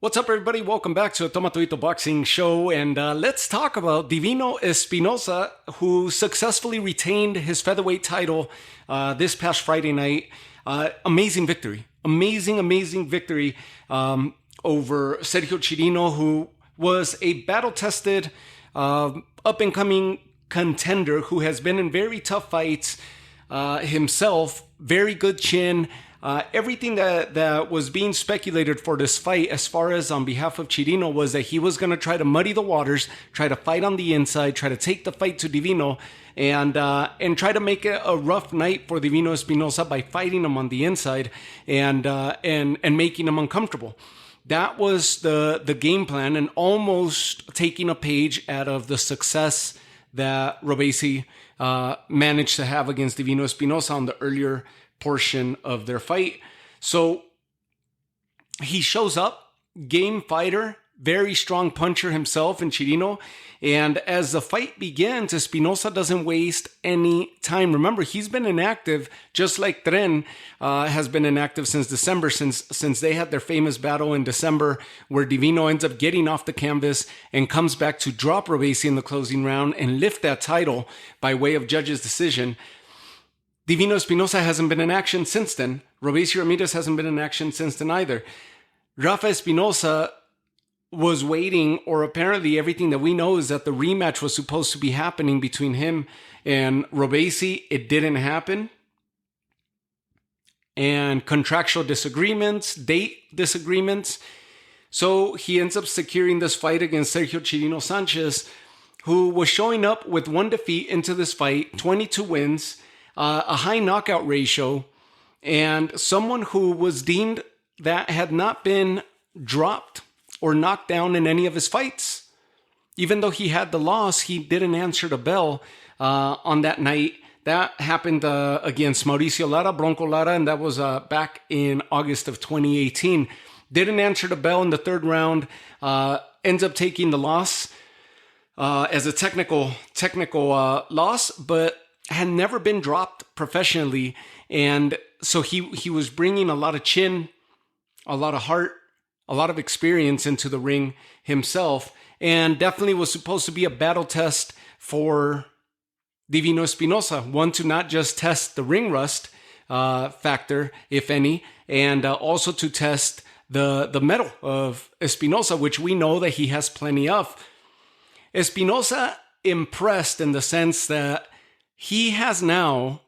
What's up, everybody? Welcome back to a Tomatoito Boxing Show, and let's talk about Divino Espinoza, who successfully retained his featherweight title this past Friday night. Amazing victory. Amazing victory over Sergio Chirino, who was a battle-tested, up-and-coming contender who has been in very tough fights himself. Very good chin. Everything that was being speculated for this fight, as far as on behalf of Chirino, was that he was going to try to muddy the waters, try to fight on the inside, try to take the fight to Divino, and try to make it a rough night for Divino Espinoza by fighting him on the inside and making him uncomfortable. That was the game plan, and almost taking a page out of the success that Robeisy managed to have against Divino Espinoza on the earlier portion of their fight. So he shows up, game fighter, very strong puncher himself in Chirino. And as the fight begins, Espinoza doesn't waste any time. Remember, he's been inactive, just like Tren has been inactive since December, since they had their famous battle in December, where Divino ends up getting off the canvas and comes back to drop Robeisy in the closing round and lift that title by way of judge's decision. Divino Espinoza hasn't been in action since then. Robeisy Ramirez hasn't been in action since then either. Rafa Espinoza was waiting, or apparently everything that we know is that the rematch was supposed to be happening between him and Robeisy. It didn't happen. And contractual disagreements, date disagreements. So he ends up securing this fight against Sergio Chirino-Sanchez, who was showing up with one defeat into this fight, 22 wins, a high knockout ratio, and someone who was deemed that had not been dropped or knocked down in any of his fights. Even though he had the loss, he didn't answer the bell on that night. That happened against Mauricio Lara, Bronco Lara, and that was back in August of 2018. Didn't answer the bell in the third round, ends up taking the loss as a technical loss, but had never been dropped professionally. And so he was bringing a lot of chin, a lot of heart, a lot of experience into the ring himself, and definitely was supposed to be a battle test for Divino Espinoza. One, to not just test the ring rust factor, if any, and also to test the mettle of Espinoza, which we know that he has plenty of. Espinoza impressed in the sense that he has now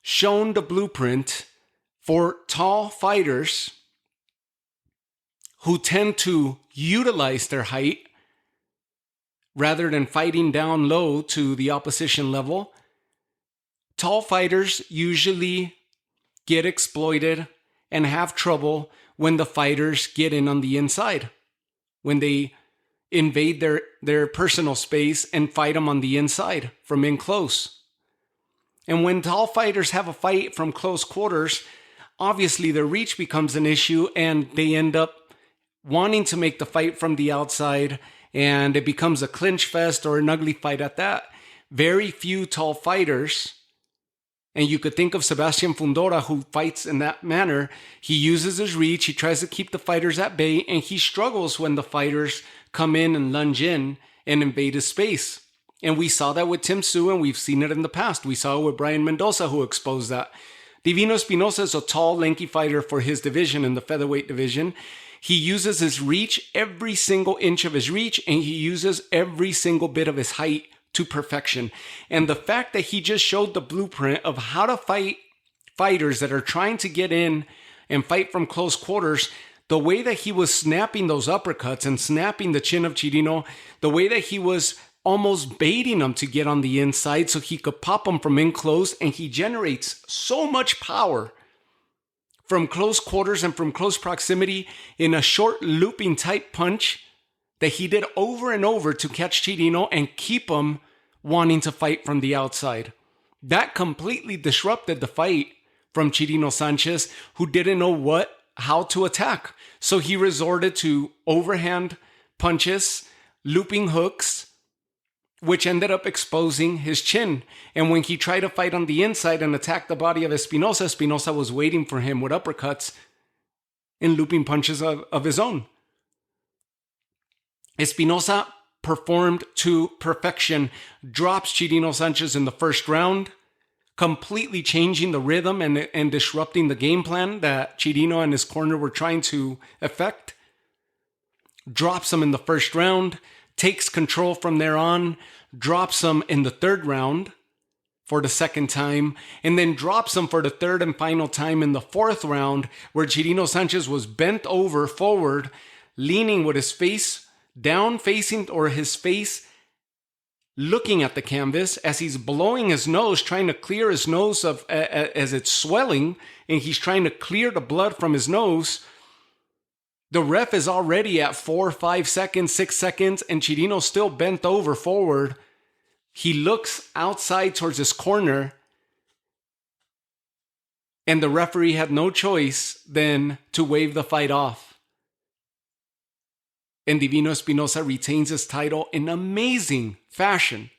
shown the blueprint for tall fighters who tend to utilize their height rather than fighting down low to the opposition level. Tall fighters usually get exploited and have trouble when the fighters get in on the inside, when they invade their personal space and fight them on the inside from in close. And when tall fighters have a fight from close quarters, obviously their reach becomes an issue, and they end up wanting to make the fight from the outside, and it becomes a clinch fest or an ugly fight at that. Very few tall fighters, and you could think of Sebastian Fundora, who fights in that manner. He uses his reach, he tries to keep the fighters at bay, and he struggles when the fighters come in and lunge in and invade his space. And we saw that with Tim Tszyu, and we've seen it in the past. We saw it with Brian Mendoza, who exposed that. Divino Espinoza is a tall, lanky fighter for his division, in the featherweight division. He uses his reach, every single inch of his reach, and he uses every single bit of his height to perfection. And the fact that he just showed the blueprint of how to fight fighters that are trying to get in and fight from close quarters, the way that he was snapping those uppercuts and snapping the chin of Chirino, the way that he was almost baiting them to get on the inside so he could pop them from in close, and he generates so much power from close quarters and from close proximity in a short looping type punch that he did over and over to catch Chirino and keep him wanting to fight from the outside. That completely disrupted the fight from Chirino-Sanchez, who didn't know how to attack. So he resorted to overhand punches, looping hooks, which ended up exposing his chin. And when he tried to fight on the inside and attack the body of Espinoza, Espinoza was waiting for him with uppercuts and looping punches of his own. Espinoza performed to perfection, drops Chirino-Sanchez in the first round, completely changing the rhythm and disrupting the game plan that Chirino and his corner were trying to effect. Drops him in the first round, takes control from there on, drops him in the third round for the second time, and then drops him for the third and final time in the fourth round, where Chirino-Sanchez was bent over forward, leaning with his face down facing, or his face looking at the canvas as he's blowing his nose, trying to clear his nose as it's swelling, and he's trying to clear the blood from his nose. The ref is already at 4, 5 seconds, 6 seconds, and Chirino's still bent over forward. He looks outside towards his corner, and the referee had no choice than to wave the fight off. And Divino Espinoza retains his title in amazing fashion.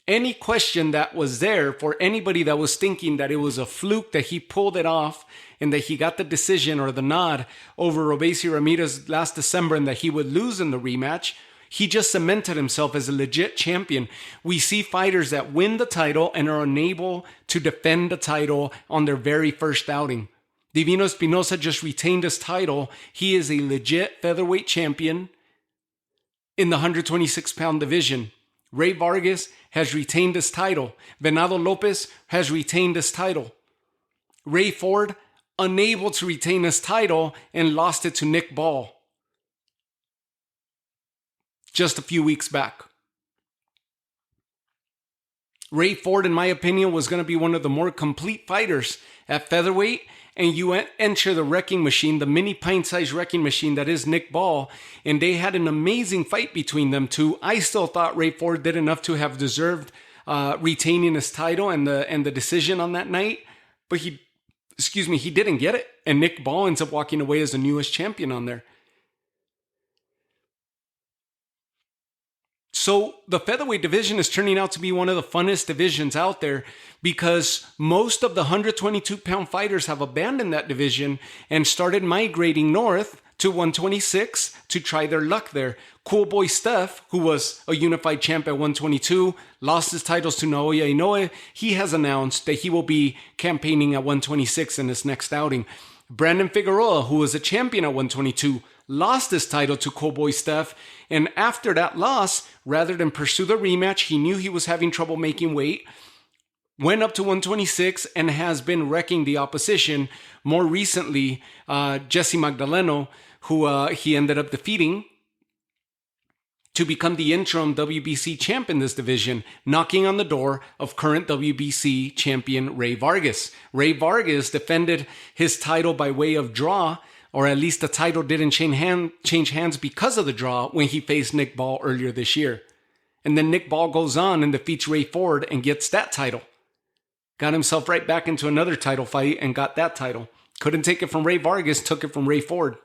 Any question that was there for anybody that was thinking that it was a fluke that he pulled it off and that he got the decision or the nod over Robeisy Ramirez last December and that he would lose in the rematch, he just cemented himself as a legit champion. We see fighters that win the title and are unable to defend the title on their very first outing. Divino Espinoza just retained his title. He is a legit featherweight champion in the 126-pound division. Ray Vargas has retained his title. Venado Lopez has retained his title. Ray Ford, unable to retain his title and lost it to Nick Ball just a few weeks back. Ray Ford, in my opinion, was going to be one of the more complete fighters at featherweight, and you enter the wrecking machine, the mini pint-sized wrecking machine that is Nick Ball, and they had an amazing fight between them two. I still thought Ray Ford did enough to have deserved retaining his title and the decision on that night, but he didn't get it, and Nick Ball ends up walking away as the newest champion on there. So the featherweight division is turning out to be one of the funnest divisions out there because most of the 122-pound fighters have abandoned that division and started migrating north to 126 to try their luck there. Cool Boy Steph, who was a unified champ at 122, lost his titles to Naoya Inoue. He has announced that he will be campaigning at 126 in his next outing. Brandon Figueroa, who was a champion at 122, lost his title to Cool Boy Steph, and after that loss, rather than pursue the rematch, he knew he was having trouble making weight, went up to 126 and has been wrecking the opposition. More recently, Jesse Magdaleno, who he ended up defeating to become the interim WBC champ in this division, knocking on the door of current WBC champion Ray Vargas. Ray Vargas defended his title by way of draw, or at least the title didn't change hands because of the draw when he faced Nick Ball earlier this year. And then Nick Ball goes on and defeats Ray Ford and gets that title. Got himself right back into another title fight and got that title. Couldn't take it from Ray Vargas, took it from Ray Ford.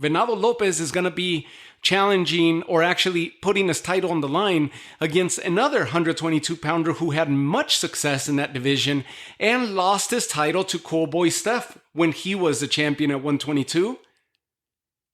Venado Lopez is going to be challenging, or actually putting his title on the line, against another 122-pounder who had much success in that division and lost his title to Cool Boy Steph when he was the champion at 122.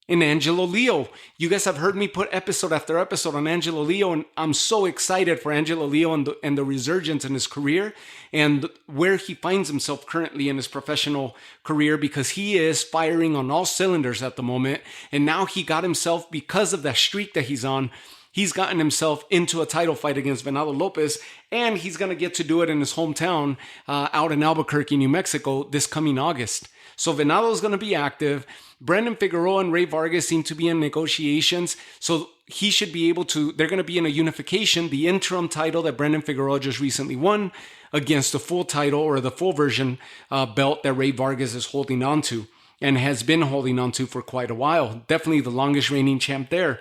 In Angelo Leo. You guys have heard me put episode after episode on Angelo Leo, and I'm so excited for Angelo Leo and the resurgence in his career and where he finds himself currently in his professional career, because he is firing on all cylinders at the moment. And now he got himself, because of that streak that he's on, he's gotten himself into a title fight against Venado Lopez, and he's going to get to do it in his hometown out in Albuquerque, New Mexico this coming August. So Venado is going to be active. Brandon Figueroa and Ray Vargas seem to be in negotiations, so he should be able to, they're going to be in a unification, the interim title that Brandon Figueroa just recently won against the full title, or the full version belt that Ray Vargas is holding on to and has been holding on to for quite a while. Definitely the longest reigning champ there.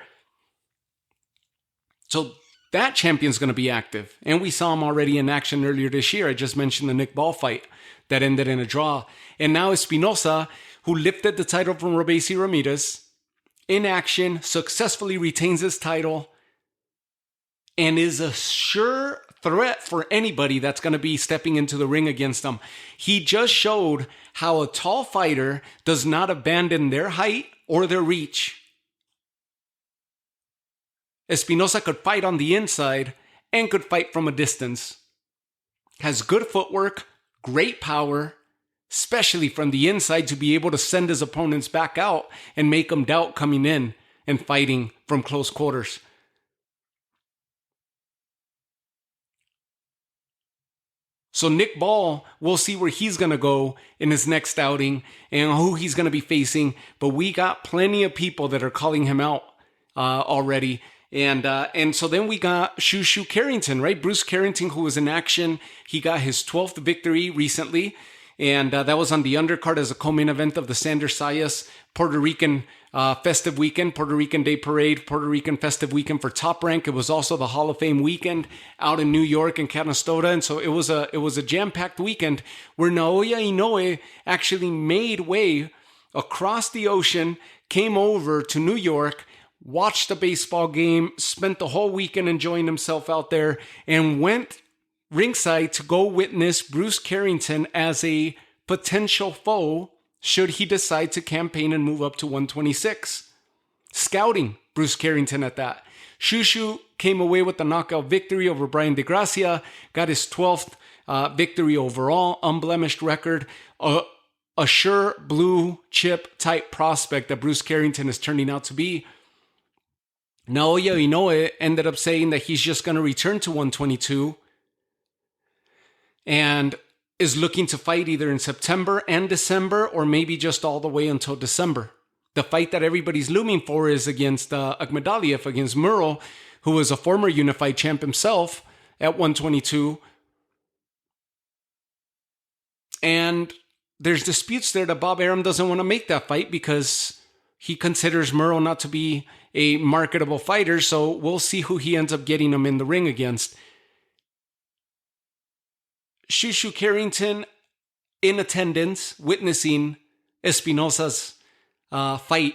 So that champion's going to be active. And we saw him already in action earlier this year. I just mentioned the Nick Ball fight that ended in a draw. And now Espinoza, who lifted the title from Robeisy Ramirez, in action, successfully retains his title, and is a sure threat for anybody that's going to be stepping into the ring against him. He just showed how a tall fighter does not abandon their height or their reach Espinoza could fight on the inside and could fight from a distance. Has good footwork, great power, especially from the inside, to be able to send his opponents back out and make them doubt coming in and fighting from close quarters. So Nick Ball, we'll see where he's going to go in his next outing and who he's going to be facing. But we got plenty of people that are calling him out already. And so then we got SHU SHU Carrington, right? Bruce Carrington, who was in action. He got his 12th victory recently. And that was on the undercard as a co-main event of the Sanders Sayas Puerto Rican festive weekend, Puerto Rican Day Parade, Puerto Rican festive weekend for Top Rank. It was also the Hall of Fame weekend out in New York and Canastota. And so it was a jam-packed weekend where Naoya Inoue actually made way across the ocean, came over to New York, watched the baseball game, spent the whole weekend enjoying himself out there, and went ringside to go witness Bruce Carrington as a potential foe should he decide to campaign and move up to 126. Scouting Bruce Carrington at that. SHU SHU came away with the knockout victory over Brian DeGracia, got his 12th victory overall, unblemished record, a sure blue chip type prospect that Bruce Carrington is turning out to be. Naoya Inoue ended up saying that he's just going to return to 122 and is looking to fight either in September and December or maybe just all the way until December. The fight that everybody's looming for is against Akhmadaliev, against Murrell, who was a former Unify champ himself at 122. And there's disputes there that Bob Arum doesn't want to make that fight because he considers Murrell not to be a marketable fighter. So we'll see who he ends up getting him in the ring against. SHU SHU Carrington in attendance, witnessing Espinoza's fight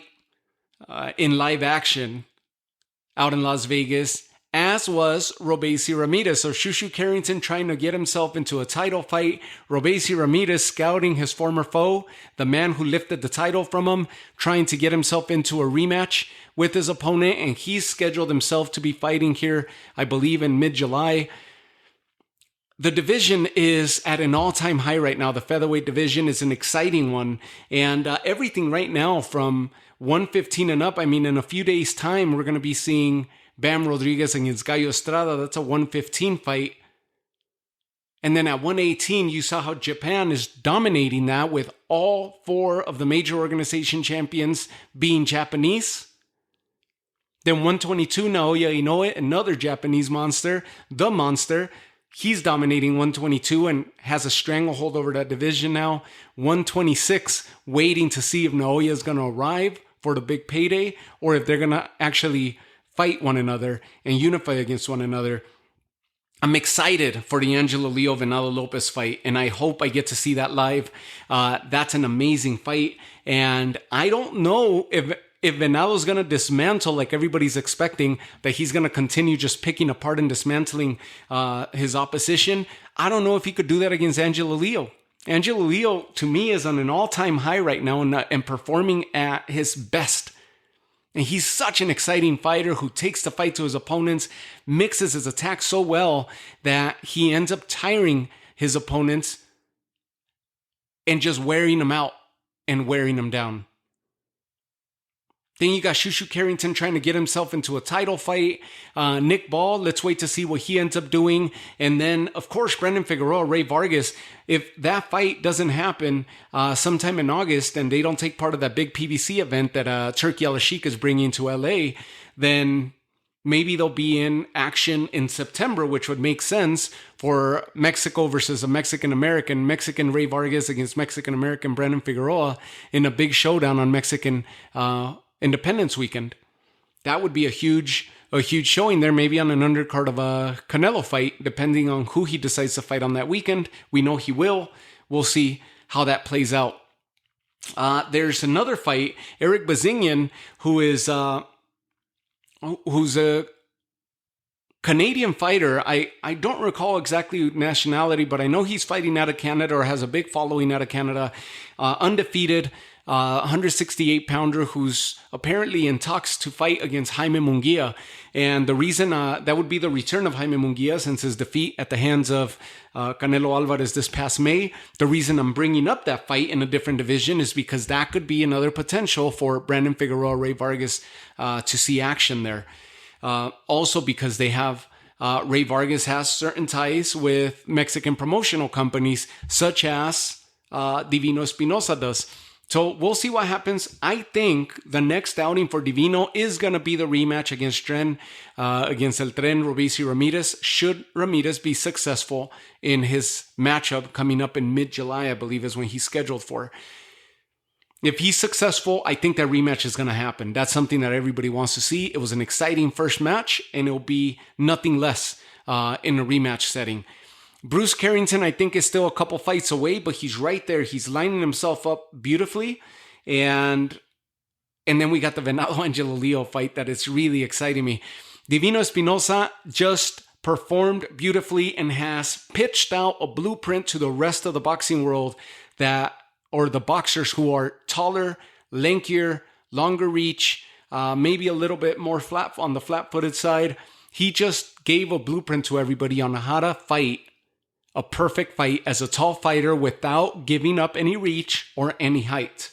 in live action out in Las Vegas, as was Robeisy Ramirez. So SHU SHU Carrington trying to get himself into a title fight. Robeisy Ramirez scouting his former foe, the man who lifted the title from him, trying to get himself into a rematch with his opponent. And he's scheduled himself to be fighting here, I believe, in mid-July. The division is at an all-time high right now. The featherweight division is an exciting one. And everything right now from 115 and up, I mean, in a few days' time, we're going to be seeing Bam Rodriguez against Gallo Estrada. That's a 115 fight. And then at 118, you saw how Japan is dominating that with all four of the major organization champions being Japanese. Then 122, Naoya Inoue, another Japanese monster, the monster. He's dominating 122 and has a stranglehold over that division now. 126, waiting to see if Naoya is going to arrive for the big payday or if they're going to actually fight one another and unify against one another. I'm excited for the Angelo Leo Venado Lopez fight, and I hope I get to see that live. That's an amazing fight, and I don't know if Venado's going to dismantle like everybody's expecting, that he's going to continue just picking apart and dismantling his opposition. I don't know if he could do that against Angelo Leo. Angelo Leo, to me, is on an all-time high right now and performing at his best. And he's such an exciting fighter who takes the fight to his opponents, mixes his attack so well that he ends up tiring his opponents and just wearing them out and wearing them down. Then you got SHU SHU Carrington trying to get himself into a title fight. Nick Ball, let's wait to see what he ends up doing. And then, of course, Brandon Figueroa, Ray Vargas. If that fight doesn't happen sometime in August and they don't take part of that big PBC event that Turkey Al-Ashik is bringing to LA, then maybe they'll be in action in September, which would make sense for Mexico versus a Mexican-American, Mexican Ray Vargas against Mexican-American Brandon Figueroa in a big showdown on Mexican Independence Weekend. That would be a huge showing there, maybe on an undercard of a Canelo fight, depending on who he decides to fight on that weekend. We know he will. We'll see how that plays out. There's another fight, Eric Bazinian, who's a Canadian fighter. I don't recall exactly nationality, but I know he's fighting out of Canada or has a big following out of Canada. Undefeated, 168-pounder who's apparently in talks to fight against Jaime Munguia. And the reason that would be the return of Jaime Munguia since his defeat at the hands of Canelo Alvarez this past May. The reason I'm bringing up that fight in a different division is because that could be another potential for Brandon Figueroa, Ray Vargas to see action there. Also because they have Ray Vargas has certain ties with Mexican promotional companies such as Divino Espinoza does. So we'll see what happens. I think the next outing for Divino is going to be the rematch against against El Tren Robeisy Ramirez, should Ramirez be successful in his matchup coming up in mid-July, I believe is when he's scheduled for. If he's successful, I think that rematch is going to happen. That's something that everybody wants to see. It was an exciting first match, and it'll be nothing less in a rematch setting. Bruce Carrington, I think, is still a couple fights away, but he's right there. He's lining himself up beautifully. And then we got the Venado Angelo Leo fight that is really exciting me. Divino Espinoza just performed beautifully and has pitched out a blueprint to the rest of the boxing world or the boxers who are taller, lankier, longer reach, maybe a little bit more flat on the flat-footed side. He just gave a blueprint to everybody on how to fight a perfect fight as a tall fighter without giving up any reach or any height.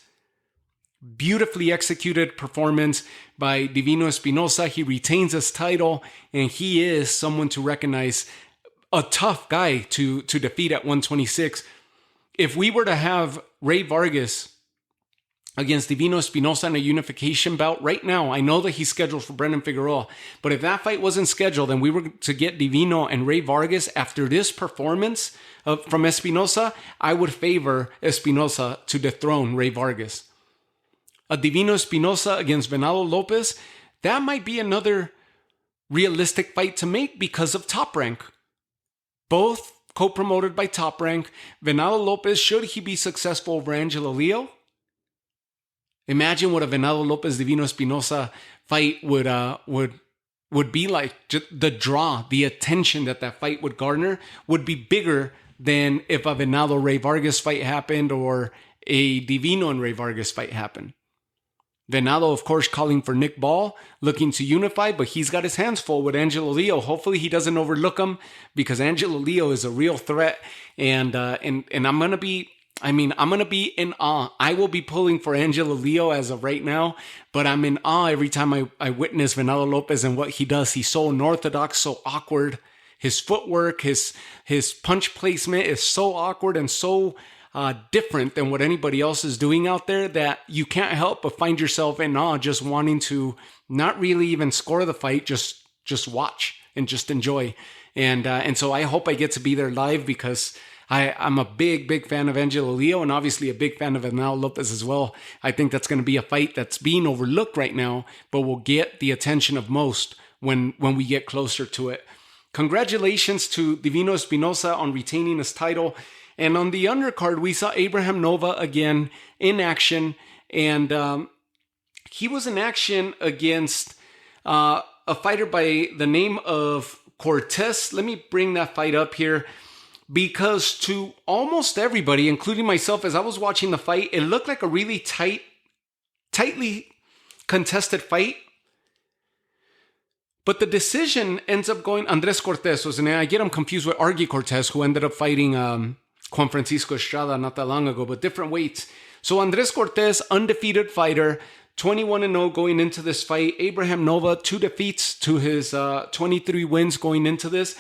Beautifully executed performance by Divino Espinoza. He retains his title, and he is someone to recognize, a tough guy to defeat at 126. If we were to have Ray Vargas against Divino Espinoza in a unification bout right now, I know that he's scheduled for Brandon Figueroa, but if that fight wasn't scheduled and we were to get Divino and Ray Vargas after this performance from Espinoza, I would favor Espinoza to dethrone Ray Vargas. A Divino Espinoza against Venado Lopez, that might be another realistic fight to make because of Top Rank. Both co-promoted by Top Rank. Venado Lopez, should he be successful over Angelo Leo? Imagine what a Venado Lopez Divino Espinoza fight would be like. The draw, the attention that fight would garner would be bigger than if a Venado Ray Vargas fight happened or a Divino and Ray Vargas fight happened. Venado, of course, calling for Nick Ball, looking to unify, but he's got his hands full with Angelo Leo. Hopefully he doesn't overlook him because Angelo Leo is a real threat. And I'm going to be in awe. I will be pulling for Angelo Leo as of right now, but I'm in awe every time I witness Venado Lopez and what he does. He's so unorthodox, so awkward. His footwork, his punch placement is so awkward and so different than what anybody else is doing out there that you can't help but find yourself in awe, just wanting to not really even score the fight, just watch and just enjoy. And so I hope I get to be there live because I'm a big fan of Angelo Leo and obviously a big fan of Venado Lopez as well. I think that's going to be a fight that's being overlooked right now, but will get the attention of most when we get closer to it. Congratulations to Divino Espinoza on retaining his title. And on the undercard, we saw Abraham Nova again in action. And he was in action against a fighter by the name of Cortez. Let me bring that fight up here. Because to almost everybody, including myself, as I was watching the fight, it looked like a really tightly contested fight. But the decision ends up going Andres Cortez. And I get him confused with Argy Cortez, who ended up fighting Juan Francisco Estrada not that long ago, but different weights. So Andres Cortez, undefeated fighter, 21-0 going into this fight. Abraham Nova, 2 defeats to his 23 wins going into this.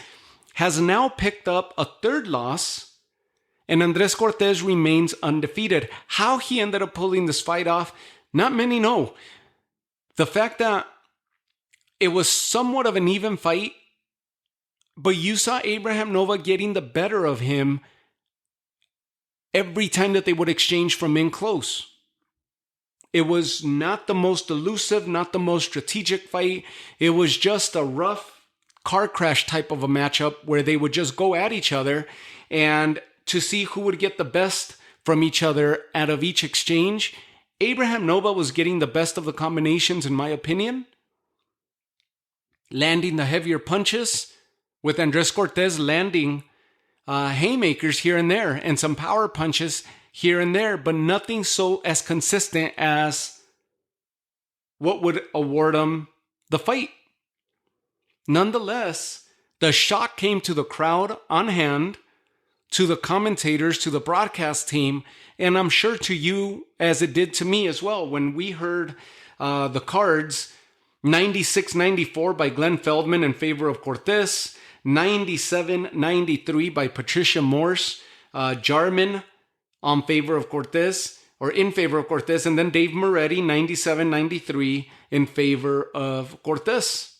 Has now picked up a 3rd loss, and Andres Cortez remains undefeated. How he ended up pulling this fight off, not many know. The fact that it was somewhat of an even fight, but you saw Abraham Nova getting the better of him every time that they would exchange from in close. It was not the most elusive, not the most strategic fight. It was just a rough car crash type of a matchup where they would just go at each other and to see who would get the best from each other out of each exchange. Abraham Nova was getting the best of the combinations, in my opinion, landing the heavier punches, with Andres Cortez landing haymakers here and there and some power punches here and there, but nothing so as consistent as what would award him the fight. Nonetheless, the shock came to the crowd on hand, to the commentators, to the broadcast team, and I'm sure to you as it did to me as well when we heard the cards. 96-94 by Glenn Feldman in favor of Cortez, 97-93 by Patricia Morse, Jarman on favor of Cortez, or in favor of Cortez, and then Dave Moretti, 97-93 in favor of Cortez.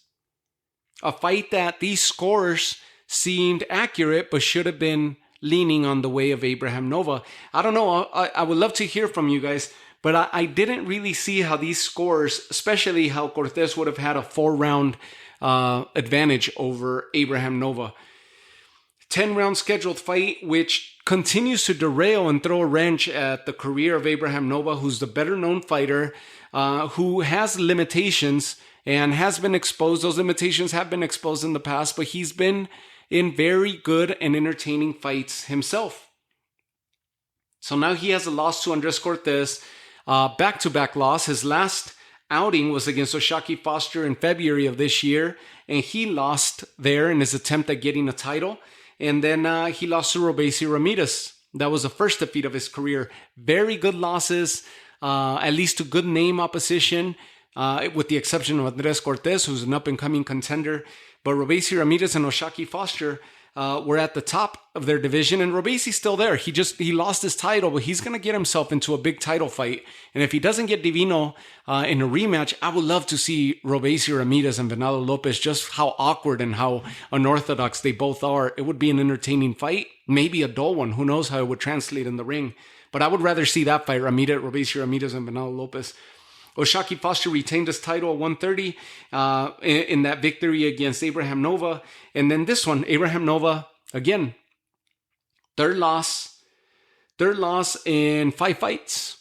A fight that these scores seemed accurate, but should have been leaning on the way of Abraham Nova. I don't know. I would love to hear from you guys, but I didn't really see how these scores, especially how Cortez would have had a 4-round advantage over Abraham Nova. 10-round scheduled fight, which continues to derail and throw a wrench at the career of Abraham Nova, who's the better-known fighter, who has limitations and has been exposed. Those limitations have been exposed in the past, but he's been in very good and entertaining fights himself. So now he has a loss to Andres Cortez, back-to-back loss. His last outing was against Oshaki Foster in February of this year, and he lost there in his attempt at getting a title. And then he lost to Robeisy Ramirez. That was the first defeat of his career. Very good losses, at least to good name opposition, with the exception of Andres Cortez, who's an up-and-coming contender. But Robeisy Ramirez and Oshaki Foster were at the top of their division, and Robeisy's still there. He lost his title, but he's going to get himself into a big title fight. And if he doesn't get Divino in a rematch, I would love to see Robeisy Ramirez and Venado Lopez, just how awkward and how unorthodox they both are. It would be an entertaining fight, maybe a dull one. Who knows how it would translate in the ring. But I would rather see that fight, Robeisy Ramirez and Venado Lopez. Oshaki Foster retained his title at 130 in that victory against Abraham Nova. And then this one, Abraham Nova, again, third loss in 5 fights.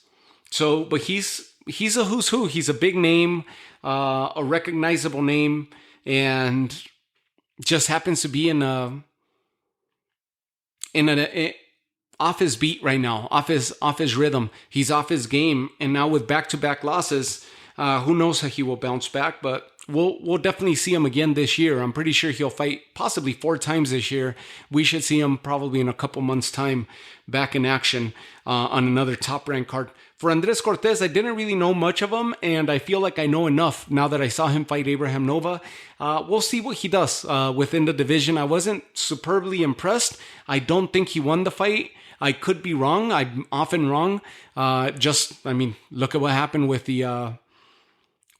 So, but he's a who's who. He's a big name, a recognizable name, and just happens to be off his beat right now, off his rhythm. He's off his game, and now with back-to-back losses, who knows how he will bounce back? But we'll definitely see him again this year. I'm pretty sure he'll fight possibly 4 times this year. We should see him probably in a couple months' time back in action on another top-ranked card. For Andres Cortez, I didn't really know much of him, and I feel like I know enough now that I saw him fight Abraham Nova. We'll see what he does within the division. I wasn't superbly impressed. I don't think he won the fight. I could be wrong. I'm often wrong. Look at what happened with the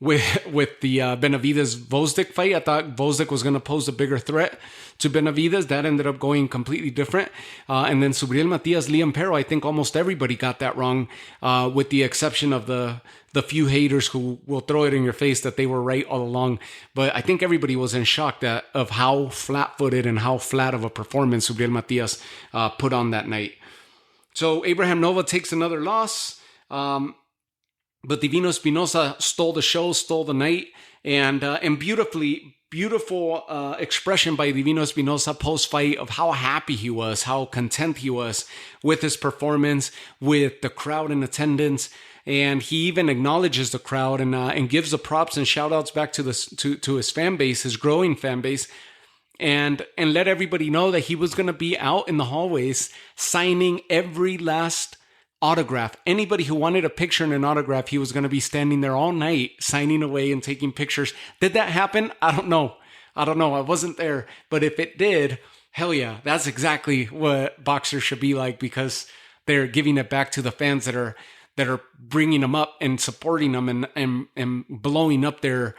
Benavidez-Vosdick fight. I thought Vosdick was going to pose a bigger threat to Benavidez. That ended up going completely different. And then Subriel Matias, Liam Pero, I think almost everybody got that wrong, with the exception of the few haters who will throw it in your face that they were right all along. But I think everybody was in shock of how flat-footed and how flat of a performance Subriel Matias put on that night. So Abraham Nova takes another loss. But Divino Espinoza stole the show, stole the night, and beautiful expression by Divino Espinoza post-fight of how happy he was, how content he was with his performance, with the crowd in attendance, and he even acknowledges the crowd and gives the props and shout-outs back to his fan base, his growing fan base, and let everybody know that he was going to be out in the hallways signing every last autograph. Anybody who wanted a picture and an autograph, he was going to be standing there all night signing away and taking pictures. Did that happen? I don't know. I wasn't there. But if it did, hell yeah, that's exactly what boxers should be like, because they're giving it back to the fans that are bringing them up and supporting them and blowing up their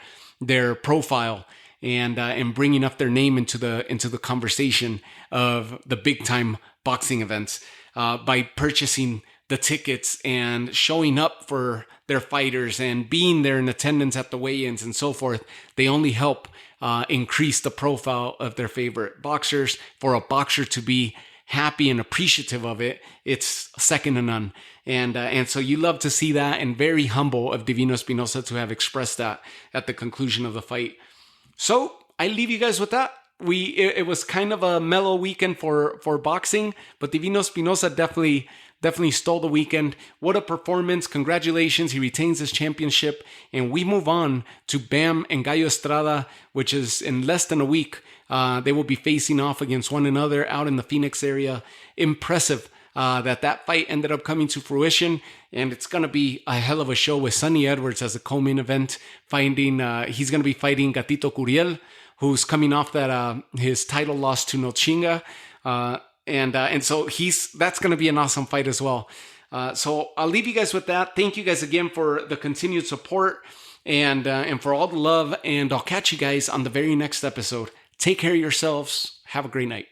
profile and bringing up their name into the conversation of the big time boxing events by purchasing the tickets and showing up for their fighters and being there in attendance at the weigh-ins and so forth. They only help increase the profile of their favorite boxers. For a boxer to be happy and appreciative of it, it's second to none. And so you love to see that, and very humble of Divino Espinoza to have expressed that at the conclusion of the fight. So I leave you guys with that. It was kind of a mellow weekend for boxing, but Divino Espinoza definitely definitely stole the weekend. What a performance. Congratulations. He retains his championship. And we move on to Bam and Gallo Estrada, which is in less than a week. They will be facing off against one another out in the Phoenix area. Impressive that fight ended up coming to fruition. And it's going to be a hell of a show with Sonny Edwards as a co-main event. He's going to be fighting Gatito Curiel, who's coming off that his title loss to Nochinga. And so that's going to be an awesome fight as well. So I'll leave you guys with that. Thank you guys again for the continued support and for all the love. And I'll catch you guys on the very next episode. Take care of yourselves. Have a great night.